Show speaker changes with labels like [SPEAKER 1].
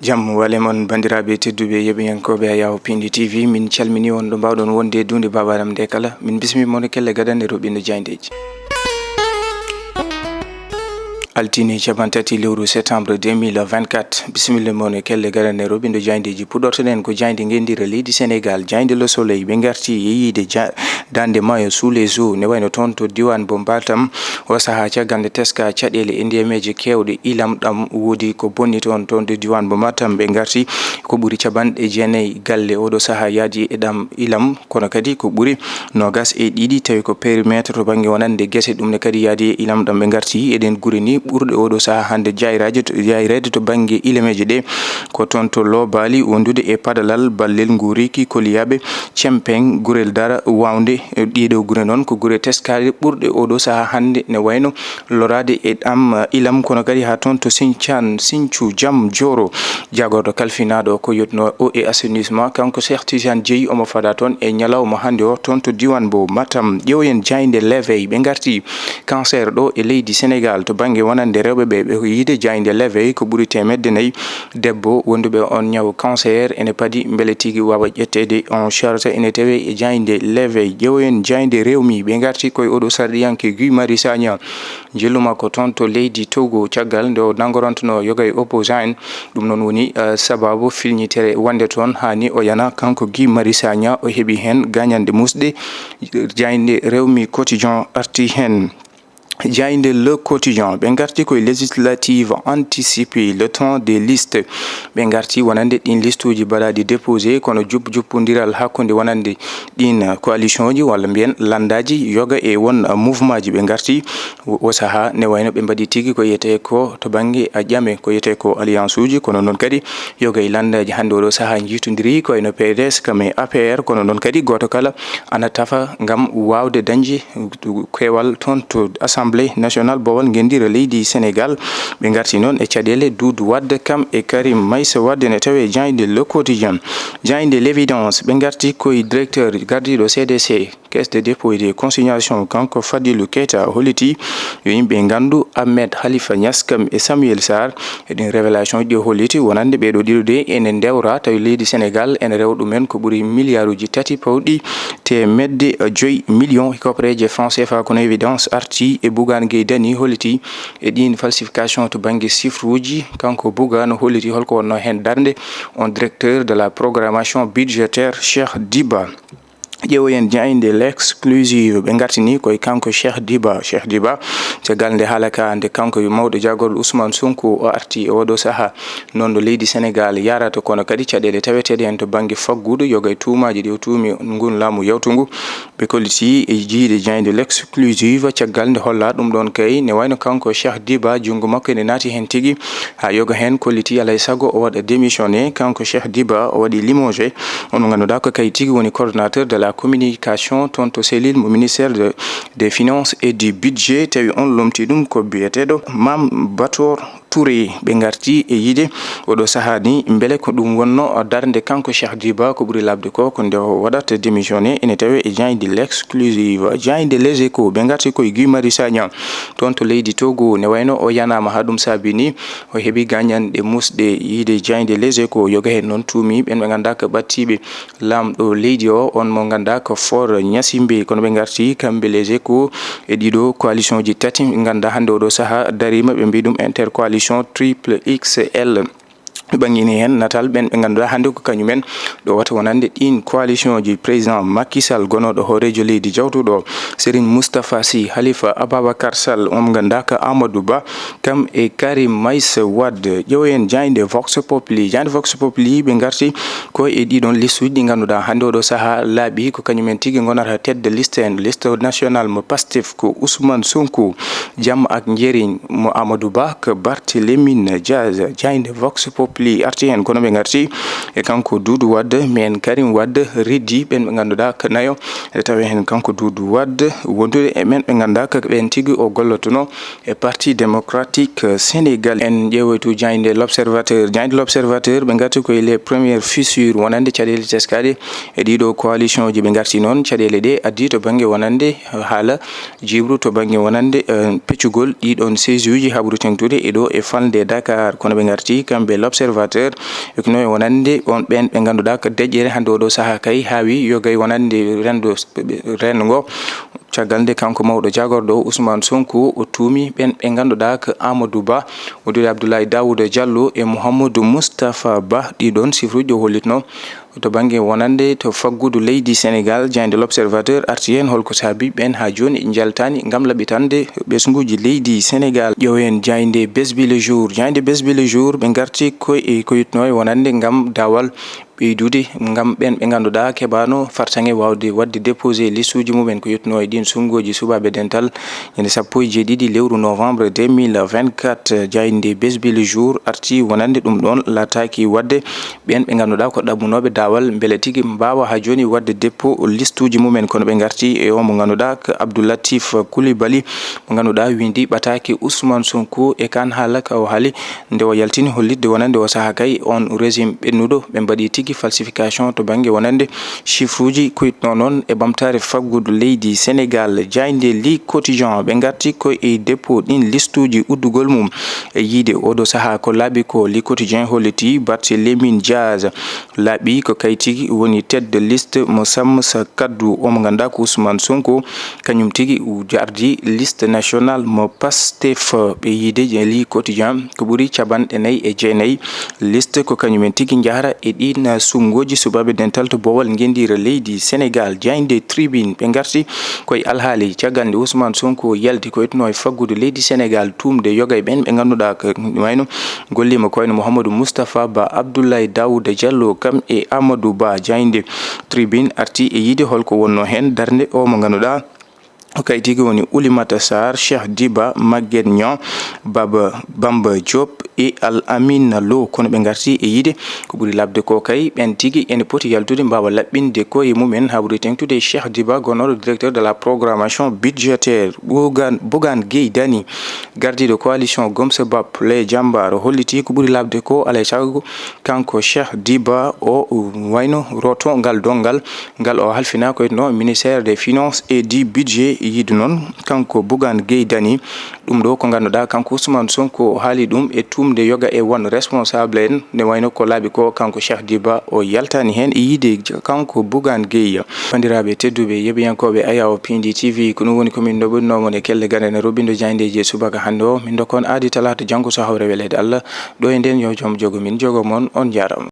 [SPEAKER 1] Jam wale mon bandiraɓe tedduɓe yeɓiyankoɓe a yaw Pindi TV min calmini on ɗo mbawɗon wonde dunde babaram nde kala min bismi mon kelle gadande roɓinde jayndeji altine capantati lewru septembre 2024 bisimilla mon kelle gadande roɓinde jayndeji puɗɗortoɗen ko jayde gendira leydi Sénégal jayde Le Soleil ɓe garti yeyide dande mayo sous les eaux ne wayno toon to diwan bo Matam o saaha caggal teska caɗele e ndiyameji kewɗe ilam ɗam woodi ko bonni toon de diwan bo Matam ɓe garti ko ɓuuri caɓanɗe jeenayyi galle oɗo saaha yaadi e ɗam ilam kono kadi ko ɓuuri nogas e ɗiɗi tawi ko périmètre to banggue wonande guese ɗum ne kadi yaadi e ilam ɗam ɓe garti eɗen guri ni ɓurɗe oɗo saaha hande jayrede to banggue ilameji ɗe ko toon to Lobali wondude e Padalal Ballel Nguriki Koliyaɓe Cempeng Gurel Dara Wawde ɗiɗo gure noon ko gure teskade ɓurɗe oɗo saaha hande ne wayno lorade e ɗam ilam kono kadi ha toon to Sinthiane Sinthiou Jam Dioro jagorɗo kalfinaɗo ko yotno eau et assainissement kanko Cheikh Tidiane Dieye omo fada toon e ñalawma hande o toon to diwan bo Matam ƴeewoyen jayde l'éveil ɓe garti cancer ɗo e leydi Sénégal to banggue wonande rewɓe ɓe yiide jayde l'éveil ko ɓuuri temedde nayyi debbo wonduɓe on ñaw cancer ene paadi beele tigui wawa ƴettede en charge ene tawe e jayde l'éveil ƴeewoyen jayde rewmi ɓe garti koye oɗo sardiyanke Guy Marius Sagna jilluma ko toon to leydi Togo caggal nde o nangorontono yoga e opposant en ɗum noon woni sababu filñitere wonde toon hani o yana kanko Guy Marius Sagna o heeɓi hen gagnande musɗe jayde rewmi quotidien arti hen jayde Le Quotidien ɓe garti koye législative anticipée le temps des listes ɓe garti wonande ɗin liste uji mbaɗaɗi déposé kono juppodiral hakkude wonande ɗin coalition ji walla mbiyen landaji yoga e won mouvement ji ɓe garti o saaha ne wayno ɓe mbaɗi tigui ko yiyete ko to banggue a ƴame ko yiyete ko alliance uji kono noon kadi yoga e landaji hande oɗo saaha jitodiri ko wayno PDS kame APR kono noon kadi goto kala ana tafa gam wawde dañde kewal toon to assemblée national bowal gendira leydi Sénégal ɓe garti noon e caɗele Doudou Wade kam e Karim Meïssa Wade ne tawe jayde Le Quotidien jayde l'évidence ɓe garti koye directeur gardiɗo CDC caisse de dépôt et de consignation kanko Fadilou Keita holliti yo yimɓe gandu Ahmed Khalifa Niass kam e Samuel Sarr eɗin révélation ɗi holliti wonande ɓeɗo ɗiɗo ene dewra tawi leydi Sénégal ene rewa ɗumen ko ɓuuri milliard uji tati pawɗi temedde 5 millions copreje francs CFA kono évidence arti e Bougane Gueye Dany holliti e ɗin falsification to banggue chiffre uji kanko Bougane holliti holko wonno hen darde on directeur de la programmation budgétaire Cheikh Diba ƴeewoyen jayde l'exclusive ɓe gartini koye kanko Cheikh Diba caggal nde haalaka nde kanko mawɗo jagorɗo Ousmane Sonko o arti e oɗo saaha noon ɗo leydi Sénégal yarata kono kadi caɗele taweteɗe hen to banggue faggudu yoga e tuumaji ɗi o tuumi ngun laamu yawtugu ɓe kolliti e jiide jayde l'exclusive caggal nde holla ɗum ɗon kay ne wayno kanko Cheikh Diba jungo makko ene naati hen tigui ha yoga hen kolliti alay saago o waɗa démissionné kanko Cheikh Diba o waɗi limogé on ganduɗa ko kay tigui woni coordonnateur de la communication toon to cellule mo ministère des finances et du budget tawi on lomti ɗum ko biyeteɗo Mame Bator Touré ɓe garti e yiide oɗo saaha ni beele ko ɗum wonno darde kanko Cheikh Diba ko ɓuuri labde ko nde o waɗata démissionné ene tawe e jayde l'exclusive jayde Les Échos ɓe garti koye Guy Marius Sagna toon to leydi Togo ne wayno o yanama ha ɗum saabini o heeɓi gagnande musɗe yiide jayde Les Échos yoga hen noon tuumi ɓen ɓe ganduɗa ko ɓattiɓe lamɗo leydi o on mo ganduɗa ko Faure Gnassingbé kono ɓe garti kamɓe Les Échos e ɗiɗo coalition ji tati ganduɗa hande oɗo saaha darima ɓe mbi ɗum intercoalition triple XL ɓangini hen natal ɓen ɓe ganduɗa hande ko kañumen ɗo wata wonande ɗin coalition ji président Macky Sall gonoɗo hoorejo leydi jawtuɗo Serigne Moustapha Sy Halifa Ababacar Sall on ganduɗa ko Amadou Ba kam e Karim Meïssa Wade ƴeewoyen jayde Vox Populi ɓe garti ko e ɗiɗon liste uji ɗi ganduɗa hande oɗo saaha laaɓi ko kañumen tigui gonata tête de liste en liste national mo Pastef ko Ousmane Sonko Jaam ak Njeri mo Amadou Ba ko Barthélémy Dias jayde Vox Populi arti hen kono ɓe garti e kanko Doudou Wade men Karim Wade reddi ɓen ɓe ganduɗa ko nayo e tawi hen kanko Doudou Wade wondude e men ɓe ganduɗa ko ɓen tigui o gollotono e parti démocratique sénégal en ƴeewoytu jayde l'observateur ɓe garti koye les premières fissures wonande caɗele teskade e ɗiɗo coalition ji ɓe garti noon caɗele ɗe addi to banggue wonande haala jibru to banggue wonande peccugol ɗiɗon siège uji haɓru tengtude e ɗo e falde Dakar kono ɓe garti kamɓe l'observateur l'observateur ekuno wonande on ben be ganduda ko dejjere hande do saha kay hawi yogay wonande rengo caggal nde kanko mawɗo jagorɗo Ousmane Sonko o tuumi ɓen ɓe ganduɗa ko Amadou Ba Wodiri Abdoulaye Daouda Diallo e Mouhamadou Moustapha Ba ɗiɗon sifruji o hollitno to banggue wonande to faggudu leydi Sénégal. Diagne de l'Observateur arti hen holko saabi ɓen ha joni jaltani gam laɓitande ɓesguji leydi Sénégal. ƴeewen Diagne Besbi le jour. Diagne Besbi le jour ɓe garti ko yitno e wonande gam dawal ɓeydude gam ɓen ɓe ganduɗa keɓano fartange wawde wadde déposé listuji mumen ko yetno e ɗin sungoji subaɓe dental ñande 17 lewru novembre 2024. Diagne Besbi le jour arti wonande ɗum ɗon lataki wadde ɓen ɓe ganduɗa ko ɗaɓɓunoɓe dawal beele tigui mbawa ha joni wadde dépôt listuji mumen kono ɓe garti e o mo ganduɗa ko Abdoulatif Coulibaly mo ganduɗa windi ɓataki Ousmane Sonko e kan haala ka o haali nde o yaltini hollitde wonande o saaha kay on régime ɓennuɗo ɓe mbaɗi tigui falsification to banggue wonande chiffre uji kuyitno noon e bamtare faggudu leydi Sénégal. Diagne li quotidien ɓe garti ko e dépôt ɗin listuji uddugol mum e yiide oɗo saaha ko laaɓi ko li quotidien holliti Barthélémy Diaz laaɓi ko kay tigui woni tête de liste mo Samsa Kaddu omo ganduɗa ko Ousmane Sonko kañum tigui jardi liste nationale mo Pastef ɓe yiide li quotidien ko ɓuuri cabanɗe 4 liste ko kañumen tigui jahara e ɗin sungoji subaɓe dental to bowal gendira leydi Sénégal. Diagne Tribune ɓe garti koye alhaali caggal nde Ousmane Sonko yalti ko yetno e faggudu leydi Sénégal tumde yogay ɓen ɓe ganduɗa ko wayno gollima koyno Mouhamadou Moustapha Ba Abdoulaye Daouda Diallo kam e Amadou Ba. Diagne Tribune arti e yiide holko wonno hen darde o mo ganduɗa kay tigi woni Oulimata Sarr, Cheikh Diba, Maguette Niang, Bamba Diop e Al Amin Lo kono ɓe garti e yiide ko ɓuuri labde ko kay ɓen tigui ene poti yaltude mbawa laɓɓinde koye mumen ha ɓuuri tengtude Cheikh Diba gonnoɗo directeur de la programmation budgétaire. Bougane Gueye Dany gardiɗo coalition Gomse Bap les Jambar holliti ko ɓuuri labde ko alay saago kanko Cheikh Diba o wayno roto ngal dongal ngal o halfina ko yetno ministère des finances et du budget yiide noon kanko Bougane Gueye Dany ɗum ɗo ko ganduɗa kanko Ousmane Sonko haali ɗum e tumde yoga e won responsable en ne wayno ko laaɓi ko kanko Cheikh Diba o yaltani hen e yiide kanko Bougane Gueye. Bandiraɓe tedduɓe yeɓiyankoɓe Ayaw Pindi TV ko ɗum woni komin ɗoɓinnomon e kelle gandene Robindo Diagne subaka hande o min dokkon aadi talata janggo so hawre welede Allah ɗo e nden yo joom jogo min jogo mon on jarama.